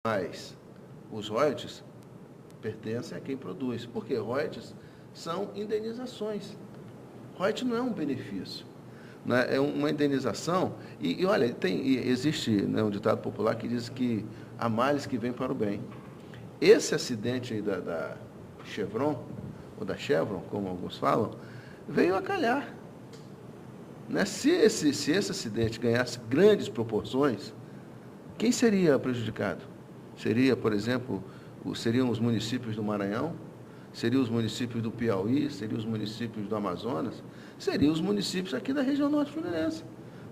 Mas os royalties pertencem a quem produz, porque royalties são indenizações. Royalties não é um benefício, né? É uma indenização. E olha, existe, né, um ditado popular que diz que há males que vêm para o bem. Esse acidente aí da Chevron, ou da Chevron, como alguns falam, veio a calhar. Né? Se esse acidente ganhasse grandes proporções, quem seria prejudicado? Seria, por exemplo, seriam os municípios do Maranhão? Seriam os municípios do Piauí? Seriam os municípios do Amazonas? Seriam os municípios aqui da região norte fluminense,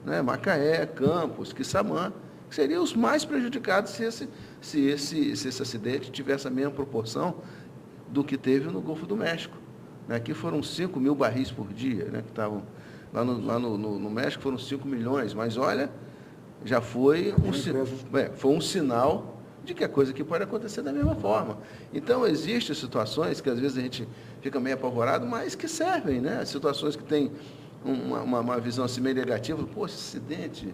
né? Macaé, Campos, Quissamã, que seriam os mais prejudicados se esse acidente tivesse a mesma proporção do que teve no Golfo do México. Né? Aqui foram 5 mil barris por dia, né? Que estavam lá no México foram 5 milhões, mas olha, já foi um sinal de que a coisa aqui pode acontecer da mesma forma. Então, existem situações que às vezes a gente fica meio apavorado, mas que servem, né? Situações que têm uma visão assim meio negativa, pô, esse acidente,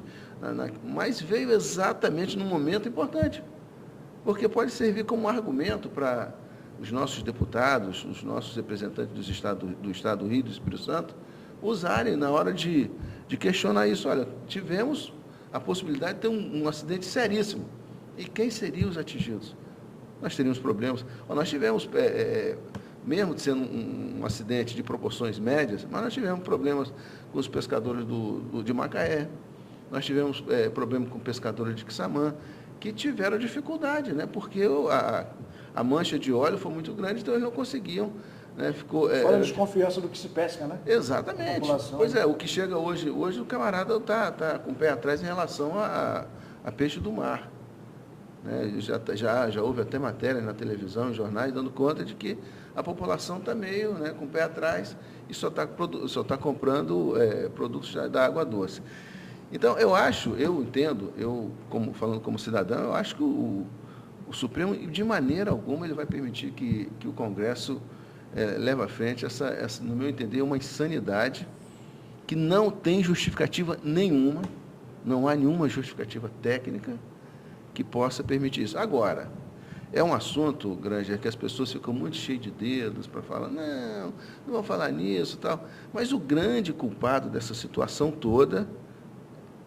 mas veio exatamente num momento importante, porque pode servir como argumento para os nossos deputados, os nossos representantes do Estado do Rio e do Espírito Santo, usarem na hora de questionar isso. Olha, tivemos a possibilidade de ter um acidente seríssimo. E quem seriam os atingidos? Nós teríamos problemas. Nós tivemos, mesmo sendo um acidente de proporções médias, mas nós tivemos problemas com os pescadores de Macaé, nós tivemos problema com pescadores de Quissamã, que tiveram dificuldade, né? Porque a mancha de óleo foi muito grande, então eles não conseguiam. Né? Fora a desconfiança do que se pesca, né? Exatamente. Pois é, o que chega hoje o camarada está com o pé atrás em relação a peixe do mar. Né? Já houve até matéria na televisão, em jornais, dando conta de que a população está meio, né, com o pé atrás e só está comprando produtos da água doce. Então, eu entendo, falando como cidadão, eu acho que o Supremo, de maneira alguma, ele vai permitir que o Congresso leve à frente no meu entender, uma insanidade que não tem justificativa nenhuma, não há nenhuma justificativa técnica que possa permitir isso. Agora, é um assunto, Granger, que as pessoas ficam muito cheias de dedos para falar, não vão falar nisso e tal, mas o grande culpado dessa situação toda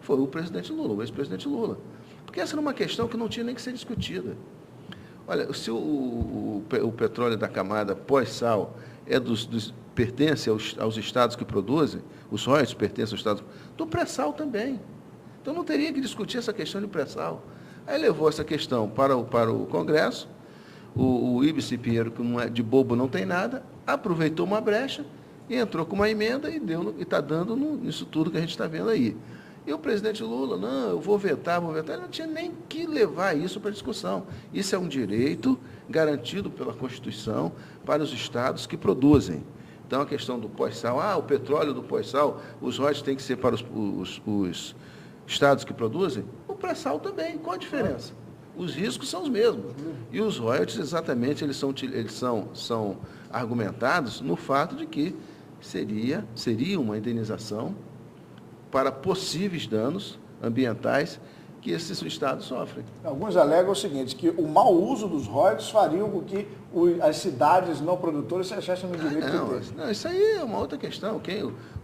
foi o presidente Lula, o ex-presidente Lula. Porque essa era uma questão que não tinha nem que ser discutida. Olha, se o petróleo da camada pós-sal pertence aos estados que produzem, os royalties pertencem aos estados do pré-sal também. Então não teria que discutir essa questão de pré-sal. Aí levou essa questão para o Congresso, o Ibsen Pinheiro, que não é de bobo, não tem nada, aproveitou uma brecha e entrou com uma emenda e está dando nisso tudo que a gente está vendo aí. E o presidente Lula, não, eu vou vetar, ele não tinha nem que levar isso para discussão. Isso é um direito garantido pela Constituição para os estados que produzem. Então, a questão do pós-sal, o petróleo do pós-sal, os royalties têm que ser para os estados que produzem, o pré-sal também. Qual a diferença? Os riscos são os mesmos. E os royalties, exatamente, eles são argumentados no fato de que seria uma indenização para possíveis danos ambientais que esses estados sofrem. Alguns alegam o seguinte, que o mau uso dos royalties faria com que as cidades não produtoras se achassem no direito de ter. Não, isso aí é uma outra questão.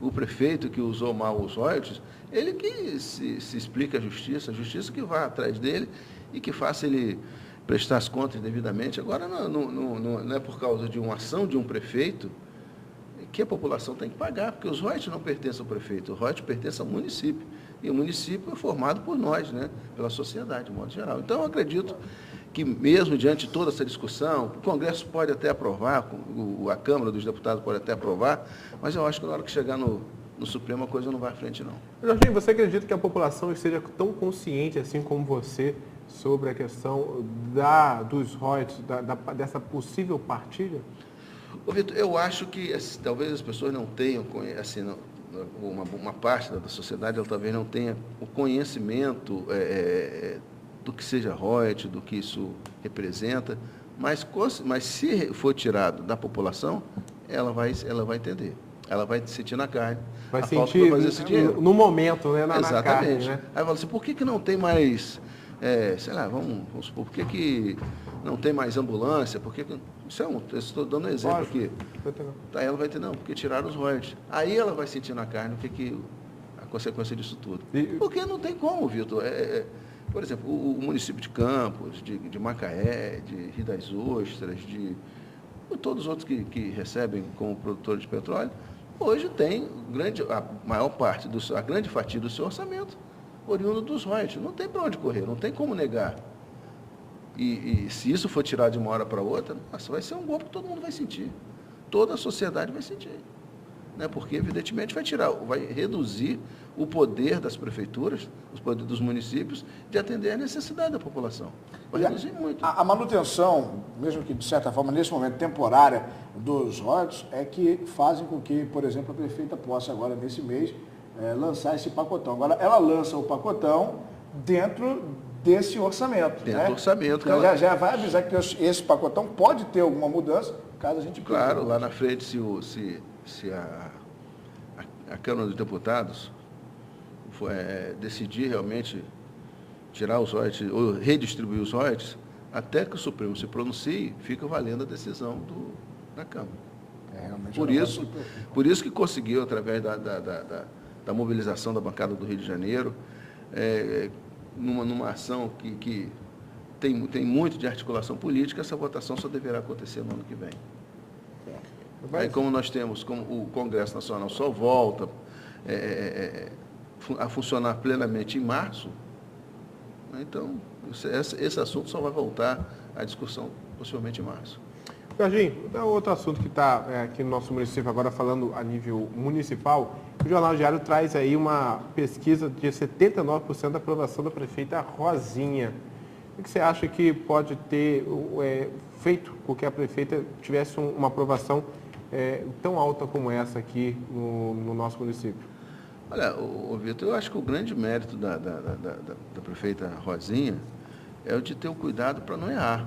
O prefeito que usou mal os royalties, ele que se explica à justiça que vá atrás dele e que faça ele prestar as contas devidamente. Agora, não é por causa de uma ação de um prefeito que a população tem que pagar, porque os royalties não pertencem ao prefeito, os royalties pertencem ao município. E o município é formado por nós, né? Pela sociedade, de modo geral. Então, eu acredito que, mesmo diante de toda essa discussão, o Congresso pode até aprovar, a Câmara dos Deputados pode até aprovar, mas eu acho que na hora que chegar no Supremo a coisa não vai à frente, não. Jorginho, você acredita que a população esteja tão consciente, assim como você, sobre a questão dos royalties, dessa possível partilha? Ô, Vitor, eu acho que talvez as pessoas não tenham, assim, uma parte da sociedade, ela talvez não tenha o conhecimento do que seja royalties, do que isso representa, mas se for tirado da população, ela vai entender. Ela vai sentir na carne. Vai sentir fazer esse dinheiro. No momento, né? Na Exatamente. carne, né? Aí fala assim, por que não tem mais sei lá, vamos supor, por que não tem mais ambulância? Isso eu estou dando um exemplo aqui. Tá, ela vai ter, não, porque tiraram os royalties. Aí ela vai sentir na carne a consequência disso tudo. Porque não tem como, Vitor. Por exemplo, o município de Campos, de Macaé, de Rio das Ostras, de todos os outros que recebem como produtores de petróleo, hoje tem a grande fatia do seu orçamento oriundo dos royalties. Não tem para onde correr, não tem como negar. E se isso for tirado de uma hora para outra, nossa, vai ser um golpe que todo mundo vai sentir. Toda a sociedade vai sentir. Né? Porque, evidentemente, vai reduzir o poder das prefeituras, os poderes dos municípios, de atender a necessidade da população. Vai reduzir muito. A manutenção, mesmo que de certa forma, nesse momento, temporária dos royalties, é que fazem com que, por exemplo, a prefeita possa agora, nesse mês, lançar esse pacotão. Agora, ela lança o pacotão dentro desse orçamento. Dentro do orçamento. Então, já vai avisar que esse pacotão pode ter alguma mudança, caso a gente... Claro, lá na frente, se a Câmara dos Deputados decidir realmente tirar os royalties, ou redistribuir os royalties, até que o Supremo se pronuncie, fica valendo a decisão da Câmara. Por isso que conseguiu, através da mobilização da bancada do Rio de Janeiro, numa ação que tem muito de articulação política, essa votação só deverá acontecer no ano que vem. Aí, como nós temos, como o Congresso Nacional só volta a funcionar plenamente em março, então esse assunto só vai voltar à discussão possivelmente em março. Jorginho, outro assunto que está aqui no nosso município, agora falando a nível municipal, o Jornal Diário traz aí uma pesquisa de 79% da aprovação da prefeita Rosinha. O que você acha que pode ter feito com que a prefeita tivesse uma aprovação tão alta como essa aqui no nosso município? Olha, Vitor, eu acho que o grande mérito da prefeita Rosinha é o de ter o cuidado para não errar.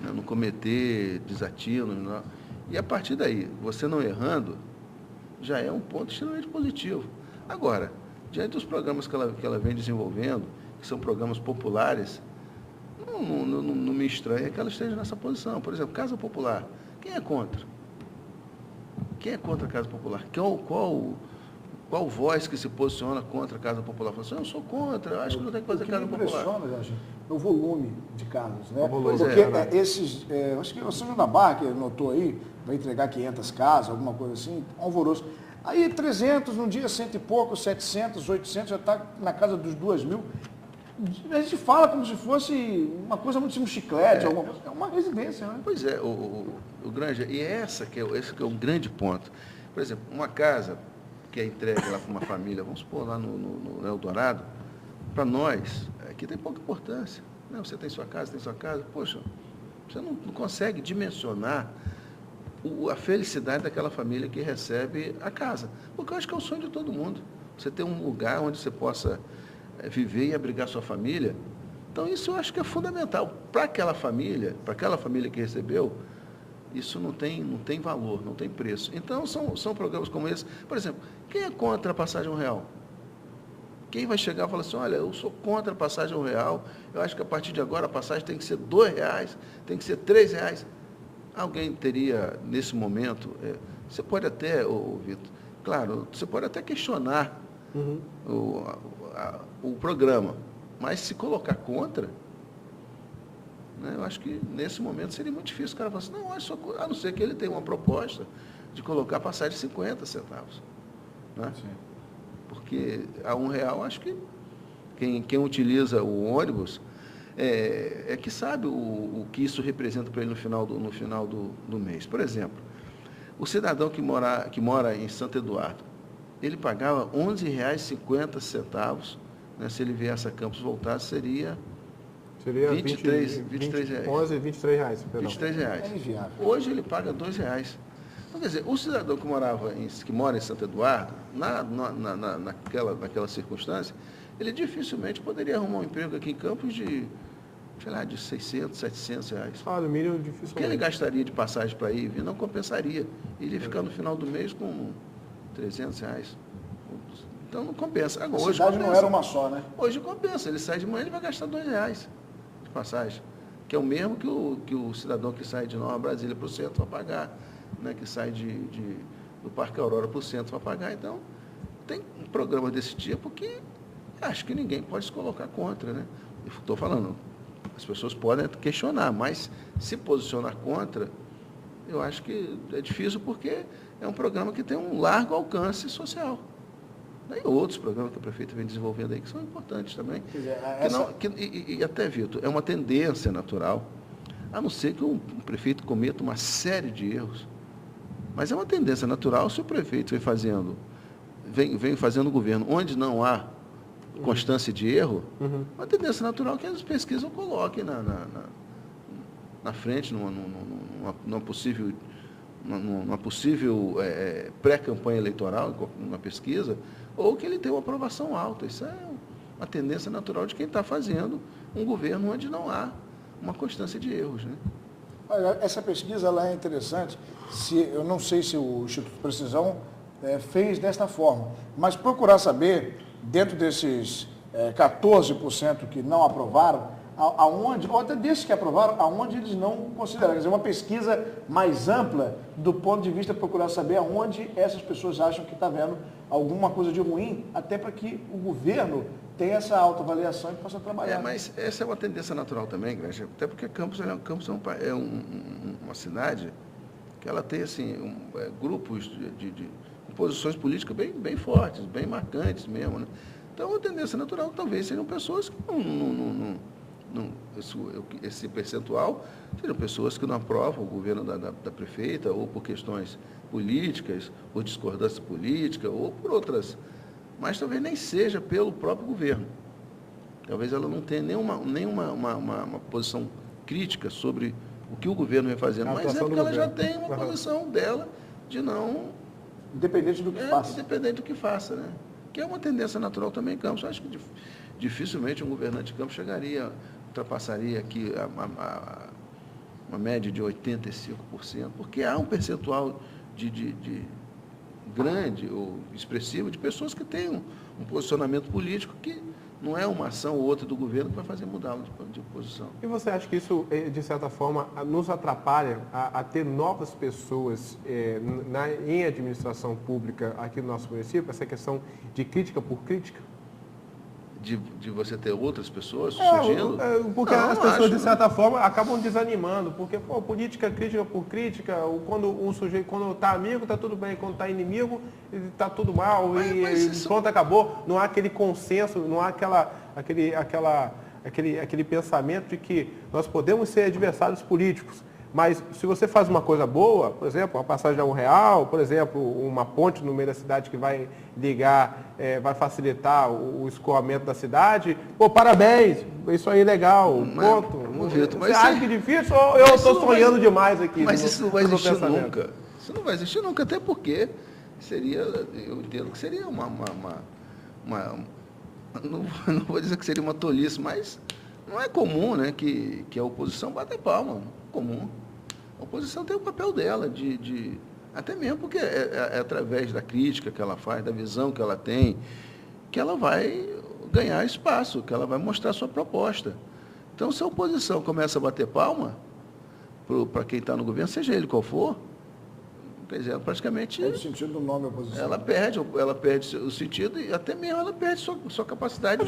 Não cometer desatinos. E a partir daí, você não errando, já é um ponto extremamente positivo. Agora, diante dos programas que ela vem desenvolvendo, que são programas populares, não me estranha que ela esteja nessa posição. Por exemplo, Casa Popular. Quem é contra? Quem é contra a Casa Popular? Qual voz que se posiciona contra a Casa Popular? Fala assim, eu sou contra, eu acho que não tem que fazer Casa Popular. O que me impressiona, Jorge, é o volume de casas, né? Porque acho que o São João da Barra, que notou aí, vai entregar 500 casas, alguma coisa assim, alvoroço. Aí 300, num dia 100 e pouco, 700, 800, já está na casa dos 2.000. A gente fala como se fosse uma coisa muito um chiclete, é uma residência, né? Pois é, o Granja, e esse que é um grande ponto. Por exemplo, uma casa que é entregue lá para uma família, vamos supor, lá no Eldorado, para nós, aqui tem pouca importância. Não, você tem sua casa, poxa, você não consegue dimensionar a felicidade daquela família que recebe a casa. Porque eu acho que é o sonho de todo mundo. Você ter um lugar onde você possa viver e abrigar sua família. Então, isso eu acho que é fundamental. Para aquela família que recebeu, isso não tem valor, não tem preço. Então, são programas como esse. Por exemplo, quem é contra a passagem real? Quem vai chegar e falar assim, olha, eu sou contra a passagem real, eu acho que a partir de agora a passagem tem que ser R$2, tem que ser R$3. Alguém teria, nesse momento, você pode até, Vitor, claro, você pode até questionar o programa, mas se colocar contra, né, eu acho que nesse momento seria muito difícil o cara falar assim, não, a não ser que ele tenha uma proposta de colocar a passagem de 50 centavos. Né? Porque a R$1, acho que quem utiliza o ônibus que sabe o que isso representa para ele no final do mês. Por exemplo, o cidadão que mora em Santo Eduardo, ele pagava R$11,50, né, se ele viesse a Campos voltar, seria 23 reais. 11, 23 reais. Perdão. 23 reais. Hoje ele paga R$2. Então, quer dizer, o cidadão que mora em Santo Eduardo, naquela circunstância, ele dificilmente poderia arrumar um emprego aqui em Campos de 600, 700 reais. Salário mínimo dificilmente. O que ele gastaria de passagem para ir e vir não compensaria. Ele ia ficar no final do mês com R$300. Então não compensa. Agora, A hoje cidade compensa. não era uma só, né? Hoje compensa. Ele sai de manhã, ele vai gastar R$2 de passagem, que é o mesmo que o cidadão que sai de Nova Brasília para o centro vai pagar, né? Que sai do Parque Aurora para o centro vai pagar. Então, tem um programa desse tipo que acho que ninguém pode se colocar contra, né? Estou falando, as pessoas podem questionar, mas se posicionar contra, eu acho que é difícil porque é um programa que tem um largo alcance social. Tem outros programas que o prefeito vem desenvolvendo aí que são importantes também. Quer dizer, E até, Vitor, é uma tendência natural, a não ser que um prefeito cometa uma série de erros. Mas é uma tendência natural se o prefeito vem fazendo o governo onde não há constância de erro, uma tendência natural que as pesquisas coloquem na frente, numa possível pré-campanha eleitoral, numa pesquisa, ou que ele tenha uma aprovação alta. Isso é uma tendência natural de quem está fazendo um governo onde não há uma constância de erros, né? Olha, essa pesquisa ela é interessante. Eu não sei se o Instituto Precisão fez desta forma, mas procurar saber, dentro desses 14% que não aprovaram, aonde, ou até desses que aprovaram, aonde eles não consideraram. Quer dizer, uma pesquisa mais ampla do ponto de vista, procurar saber aonde essas pessoas acham que está vendo alguma coisa de ruim, até para que o governo tenha essa autoavaliação e possa trabalhar. Mas essa é uma tendência natural também, Graça, até porque Campos é uma cidade que ela tem assim, grupos de posições políticas bem fortes, bem marcantes mesmo, né? Então, a tendência natural talvez sejam pessoas que esse percentual seriam pessoas que não aprovam o governo da prefeita, ou por questões políticas, por discordância política, ou por outras. Mas talvez nem seja pelo próprio governo. Talvez ela não tenha nenhuma uma posição crítica sobre o que o governo vem fazendo, mas é porque ela já tem uma posição dela de não... Independente do que faça. Independente do que faça, né? Que é uma tendência natural também em Campos. Acho que dificilmente um governante de Campos ultrapassaria aqui uma média de 85%, porque há um percentual de grande ou expressivo de pessoas que têm um posicionamento político que não é uma ação ou outra do governo que vai fazer mudar de posição. E você acha que isso, de certa forma, nos atrapalha a ter novas pessoas em administração pública aqui no nosso município, essa questão de crítica por crítica? De você ter outras pessoas surgindo? Porque as pessoas, de certa forma, acabam desanimando, porque, política crítica por crítica, quando um sujeito, quando está amigo, está tudo bem, quando está inimigo, está tudo mal, pronto, acabou. Não há aquele consenso, não há aquele pensamento de que nós podemos ser adversários políticos. Mas se você faz uma coisa boa, por exemplo, uma passagem a R$1, por exemplo, uma ponte no meio da cidade que vai ligar, vai facilitar o escoamento da cidade, parabéns, isso aí é legal, ponto. Você acha que é difícil ou eu estou sonhando demais aqui? Mas isso não vai existir nunca. Isso não vai existir nunca, até porque eu entendo que seria não vou dizer que seria uma tolice, mas não é comum, né, que a oposição bata palma, não é comum. A oposição tem o papel dela, até mesmo porque é através da crítica que ela faz, da visão que ela tem, que ela vai ganhar espaço, que ela vai mostrar a sua proposta. Então, se a oposição começa a bater palma para quem está no governo, seja ele qual for, quer dizer, ela praticamente... É o sentido do nome oposição. Ela perde o sentido e até mesmo ela perde sua capacidade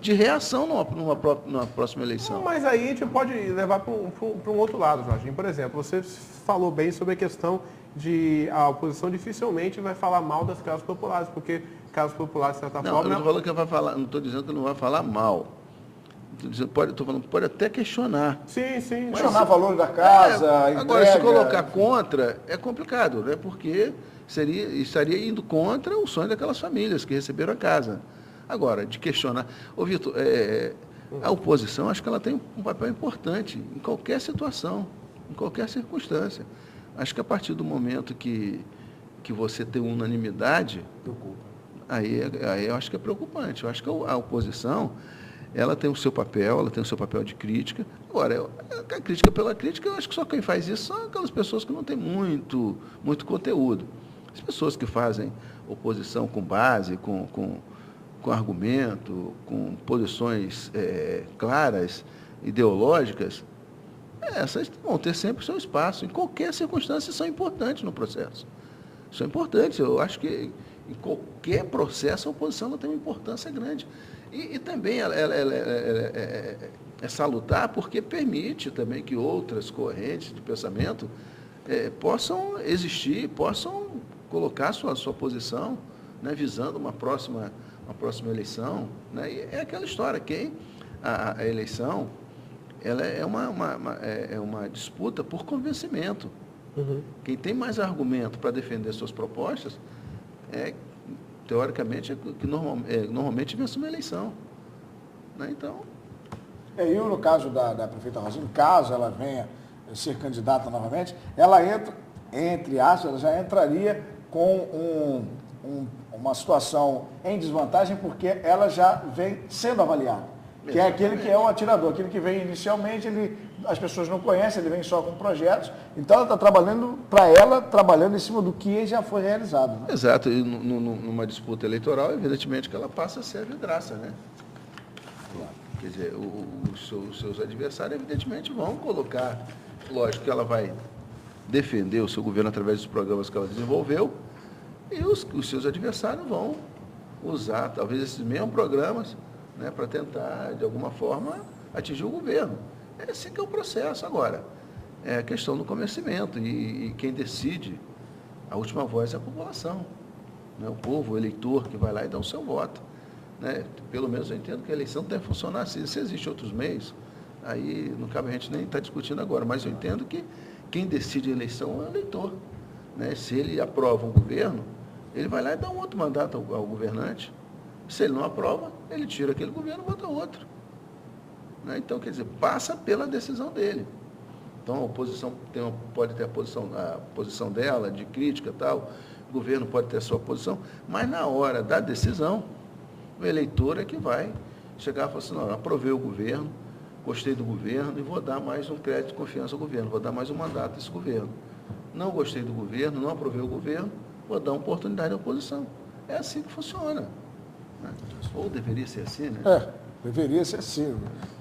de reação numa próxima eleição. Mas aí a gente pode levar para um outro lado, Jorginho. Por exemplo, você falou bem sobre a questão de a oposição dificilmente vai falar mal das classes populares, porque classes populares, de certa forma... Eu não estou falando que vai falar, não estou dizendo que não vai falar mal. Estou falando que pode até questionar. Sim. Questionar o valor da casa, agora, se colocar contra, é complicado, né? Porque estaria indo contra o sonho daquelas famílias que receberam a casa. Agora, de questionar... Ô, Vitor, a oposição, acho que ela tem um papel importante em qualquer situação, em qualquer circunstância. Acho que a partir do momento que você tem unanimidade, aí eu acho que é preocupante. Eu acho que a oposição... ela tem o seu papel, ela tem o seu papel de crítica. Agora, a crítica pela crítica, eu acho que só quem faz isso são aquelas pessoas que não têm muito conteúdo. As pessoas que fazem oposição com base, com argumento, com posições claras, ideológicas, essas vão ter sempre o seu espaço. Em qualquer circunstância, são importantes no processo. São importantes. Eu acho que em qualquer processo a oposição ela tem uma importância grande. E também ela é salutar porque permite também que outras correntes de pensamento possam existir, possam colocar sua posição, né, visando uma próxima eleição. Né? E é aquela história, a eleição ela é uma disputa por convencimento. Uhum. Quem tem mais argumento para defender suas propostas, teoricamente, que normalmente vence uma eleição. Né? Então... E no caso da prefeita Rosinha, caso ela venha ser candidata novamente, ela entra, entre aspas, ela já entraria com uma situação em desvantagem, porque ela já vem sendo avaliada. Que é aquele que é o atirador, aquele que vem inicialmente, as pessoas não conhecem, ele vem só com projetos, então ela está trabalhando em cima do que já foi realizado. Né? Exato, e numa disputa eleitoral, evidentemente que ela passa a ser a vidraça, né? Claro. Quer dizer, os seus adversários, evidentemente, vão colocar, lógico que ela vai defender o seu governo através dos programas que ela desenvolveu, e os seus adversários vão usar, talvez, esses mesmos programas, né, para tentar, de alguma forma, atingir o governo. É assim que é o processo. Agora, é a questão do convencimento, e quem decide, a última voz é a população, né, o povo, o eleitor, que vai lá e dá o seu voto. Né? Pelo menos eu entendo que a eleição deve funcionar assim. Se existem outros meios, aí não cabe a gente nem estar discutindo agora, mas eu entendo que quem decide a eleição é o eleitor. Né? Se ele aprova um governo, ele vai lá e dá um outro mandato ao governante. Se ele não aprova, ele tira aquele governo e bota outro. Né? Então, quer dizer, passa pela decisão dele. Então, a oposição pode ter a posição dela, de crítica e tal, o governo pode ter a sua posição, mas na hora da decisão, o eleitor é que vai chegar e falar assim, não, aprovei o governo, gostei do governo e vou dar mais um crédito de confiança ao governo, vou dar mais um mandato a esse governo. Não gostei do governo, não aprovei o governo, vou dar uma oportunidade à oposição. É assim que funciona. Né? Ou deveria ser assim, né? Deveria ser assim.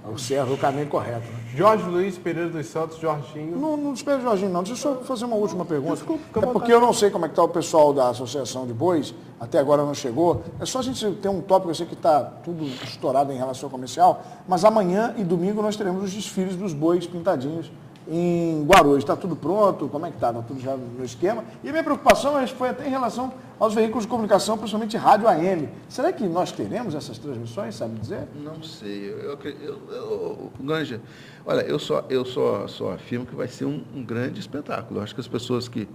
O caminho correto. Né? Jorge Luiz Pereira dos Santos, Jorginho. Não espero Jorginho, não. Deixa eu só fazer uma última pergunta. Desculpa, porque eu não sei como é que está o pessoal da Associação de Bois, até agora não chegou. É só a gente ter um tópico, eu sei que está tudo estourado em relação ao comercial, mas amanhã e domingo nós teremos os desfiles dos bois pintadinhos em Guarulhos. Está tudo pronto? Como é que está? Está tudo já no esquema? E a minha preocupação foi até em relação aos veículos de comunicação, principalmente rádio AM. Será que nós teremos essas transmissões, sabe dizer? Não sei. Granja, olha, eu só afirmo que vai ser um grande espetáculo. Eu acho que as pessoas que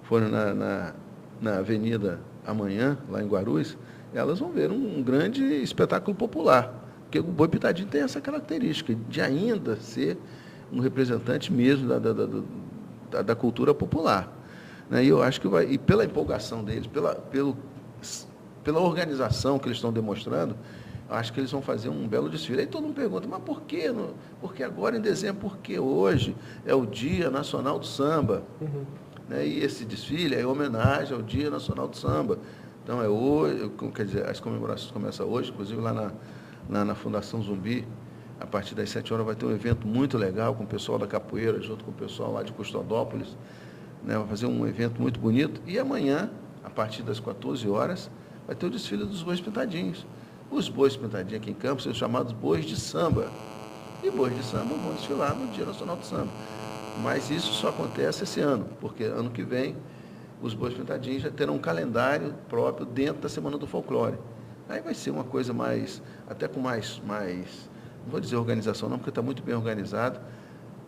forem na avenida amanhã, lá em Guarulhos, elas vão ver um grande espetáculo popular. Porque o boi pintadinho tem essa característica de ainda ser um representante mesmo da cultura popular. Né? E eu acho que vai, e pela empolgação deles, pela organização que eles estão demonstrando, eu acho que eles vão fazer um belo desfile. Aí todo mundo pergunta, mas por quê? Porque agora em dezembro, porque hoje é o Dia Nacional do Samba. Uhum. Né? E esse desfile é em homenagem ao Dia Nacional do Samba. Então é hoje, quer dizer, as comemorações começam hoje, inclusive lá na Fundação Zumbi. A partir das 7 horas vai ter um evento muito legal com o pessoal da capoeira, junto com o pessoal lá de Custodópolis. Né? Vai fazer um evento muito bonito. E amanhã, a partir das 14 horas, vai ter o desfile dos bois pintadinhos. Os bois pintadinhos aqui em Campos são chamados bois de samba. E bois de samba vão desfilar no Dia Nacional do Samba. Mas isso só acontece esse ano, porque ano que vem os bois pintadinhos já terão um calendário próprio dentro da Semana do Folclore. Aí vai ser uma coisa até com mais não vou dizer organização não, porque está muito bem organizado,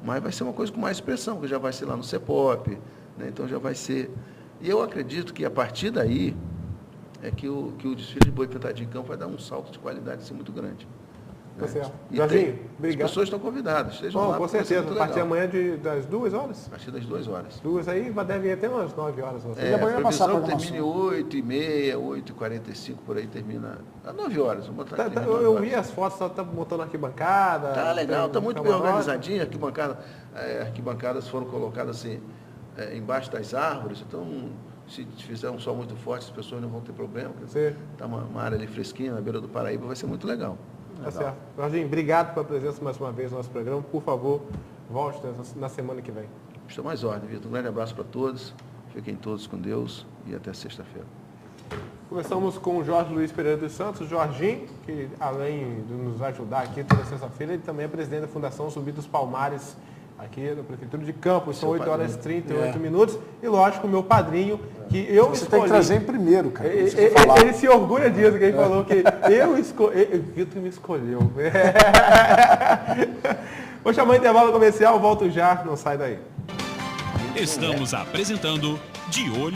mas vai ser uma coisa com mais expressão, que já vai ser lá no CEPOP, né? Então já vai ser... E eu acredito que a partir daí é que o desfile de boi pintadinho em campo vai dar um salto de qualidade assim, muito grande. Tá certo. E Jorginho, obrigado. As pessoas estão convidadas. Estejam lá, com certeza, a partir de amanhã das 2 horas? A partir das 2 horas. 2 aí, deve ir até umas 9 horas. A previsão termina 8h30, 8h45, por aí termina às 9 horas. Eu vi as fotos, está montando arquibancada. Tá legal, está muito bem organizadinho. Arquibancadas foram colocadas assim, embaixo das árvores, então Se fizer um sol muito forte, as pessoas não vão ter problema. Está uma área ali fresquinha, na beira do Paraíba, vai ser muito legal. Tá certo. Jorginho, obrigado pela presença mais uma vez no nosso programa. Por favor, volte na semana que vem. Estou mais ordem, Vitor. Um grande abraço para todos. Fiquem todos com Deus e até sexta-feira. Começamos com o Jorge Luiz Pereira dos Santos, Jorginho, que além de nos ajudar aqui toda sexta-feira, ele também é presidente da Fundação Zumbi dos Palmares, aqui na Prefeitura de Campos. São 8 horas e 38 minutos. E lógico, o meu padrinho, que eu Você escolhi. tem que trazer em primeiro, cara. Ele se orgulha disso, que ele falou que eu escolhi. Vitor me escolheu. Vou chamar o intervalo comercial, volto já, não sai daí. Estamos apresentando De Olho